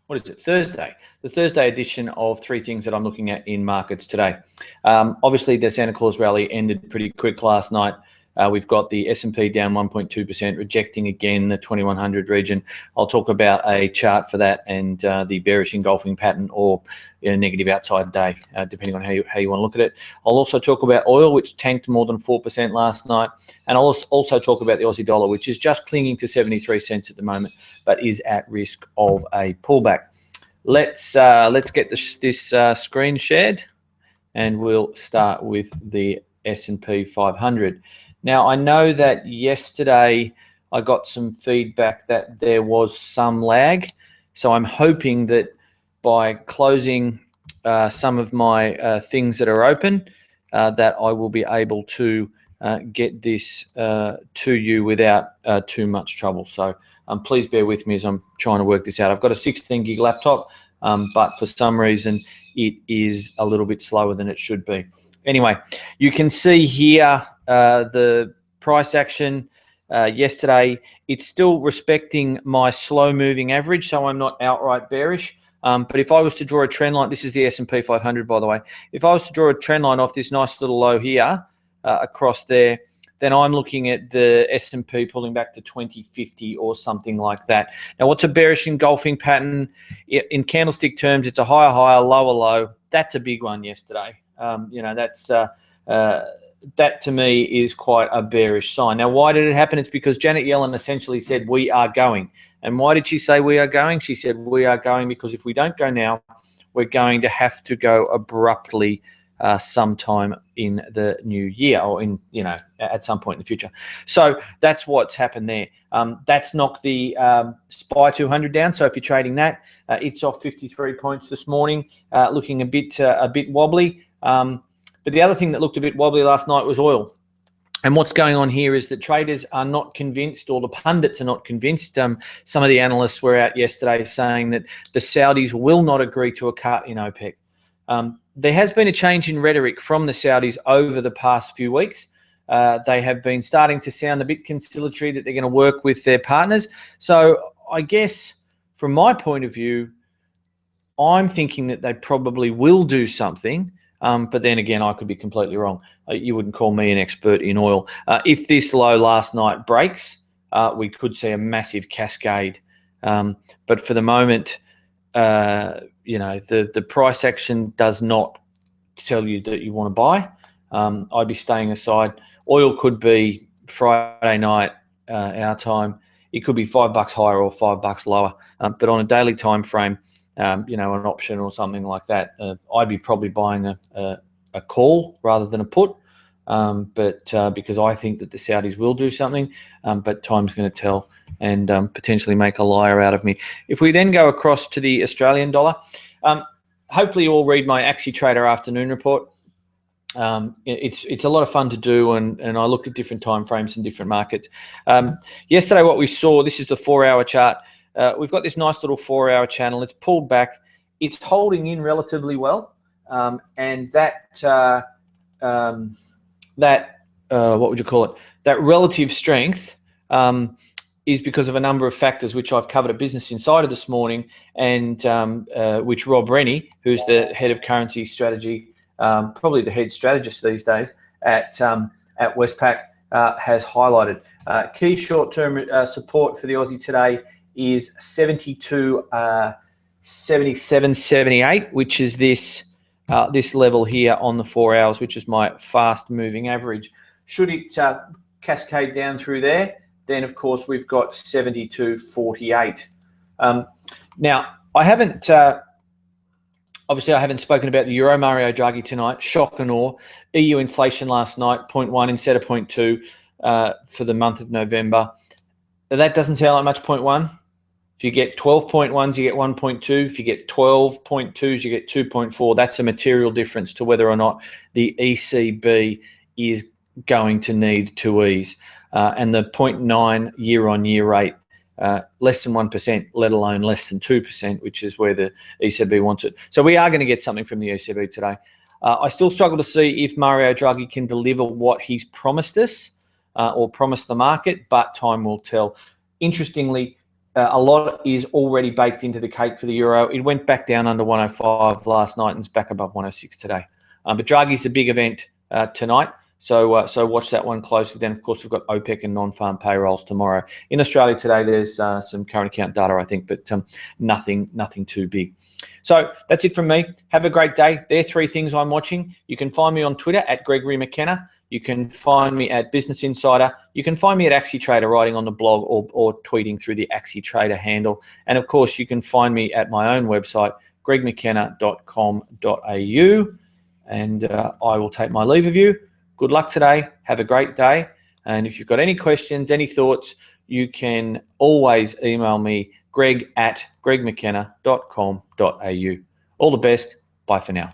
what is it, Thursday, the Thursday edition of three things that I'm looking at in markets today. Obviously, the Santa Claus rally ended pretty quick last night. We've got the S&P down 1.2%, rejecting again the 2100 region. I'll talk about a chart for that and the bearish engulfing pattern or negative outside day, depending on how you want to look at it. I'll also talk about oil, which tanked more than 4% last night. And I'll also talk about the Aussie dollar, which is just clinging to 73 cents at the moment, but is at risk of a pullback. Let's get this screen shared, and we'll start with the S&P 500. Now, I know that yesterday I got some feedback that there was some lag, so I'm hoping that by closing some of my things that are open, that I will be able to get this to you without too much trouble. So please bear with me as I'm trying to work this out. I've got a 16 gig laptop, but for some reason it is a little bit slower than it should be. Anyway, you can see here the price action yesterday. It's still respecting my slow moving average, so I'm not outright bearish. But if I was to draw a trend line, this is the S&P 500, by the way. If I was to draw a trend line off this nice little low here across there, then I'm looking at the S&P pulling back to 2050 or something like that. Now, what's a bearish engulfing pattern? In candlestick terms, it's a higher, higher, lower, low. That's a big one yesterday. That's that to me is quite a bearish sign. Now, why did it happen? It's because Janet Yellen essentially said, we are going. And why did she say we are going? She said, we are going because if we don't go now, we're going to have to go abruptly sometime in the new year, or at some point in the future. So that's what's happened there. That's knocked the SPY 200 down. So if you're trading that, it's off 53 points this morning, looking a bit wobbly. But the other thing that looked a bit wobbly last night was oil. And what's going on here is that traders are not convinced, or the pundits are not convinced. Some of the analysts were out yesterday saying that the Saudis will not agree to a cut in OPEC. There has been a change in rhetoric from the Saudis over the past few weeks. They have been starting to sound a bit conciliatory that they're going to work with their partners. So I guess from my point of view, I'm thinking that they probably will do something. But then again, I could be completely wrong. You wouldn't call me an expert in oil. If this low last night breaks, we could see a massive cascade. But for the moment, the price action does not tell you that you want to buy. I'd be staying aside. Oil could be Friday night, our time. It could be $5 higher or $5 lower. But on a daily time frame, an option or something like that, I'd be probably buying a call rather than a put, because I think that the Saudis will do something, but time's going to tell and potentially make a liar out of me. If we then go across to the Australian dollar, hopefully you all read my Aussie Trader afternoon report. It's a lot of fun to do, and I look at different time frames and different markets. Yesterday, what we saw, this is the 4-hour chart. We've got this nice little 4-hour channel. It's pulled back. It's holding in relatively well, and that what would you call it? That relative strength is because of a number of factors which I've covered at Business Insider this morning, and which Rob Rennie, who's the head of currency strategy, probably the head strategist these days at Westpac, has highlighted. Key short-term support for the Aussie today is 72, 77, 78, which is this level here on the 4 hours, which is my fast-moving average. Should it cascade down through there, then of course we've got 72.48. Now I haven't obviously I haven't spoken about the euro. Mario Draghi tonight, shock and awe. EU inflation last night 0.1 instead of 0.2 for the month of November. Now, that doesn't sound like much. 0.1. If you get 12.1s, you get 1.2. If you get 12.2s, you get 2.4. That's a material difference to whether or not the ECB is going to need to ease. And the 0.9 year-on-year rate, less than 1%, let alone less than 2%, which is where the ECB wants it. So we are going to get something from the ECB today. I still struggle to see if Mario Draghi can deliver what he's promised us or promised the market, but time will tell. Interestingly, a lot is already baked into the cake for the euro. It went back down under 105 last night and is back above 106 today. But Draghi's the big event tonight. So watch that one closely. Then, of course, we've got OPEC and non-farm payrolls tomorrow. In Australia today, there's some current account data, I think, but nothing too big. So that's it from me. Have a great day. There are 3 things I'm watching. You can find me on Twitter at Gregory McKenna. You can find me at Business Insider. You can find me at Axie Trader, writing on the blog or tweeting through the Axie Trader handle. And, of course, you can find me at my own website, gregmckenna.com.au. And I will take my leave of you. Good luck today. Have a great day. And if you've got any questions, any thoughts, you can always email me, greg@gregmckenna.com.au. All the best. Bye for now.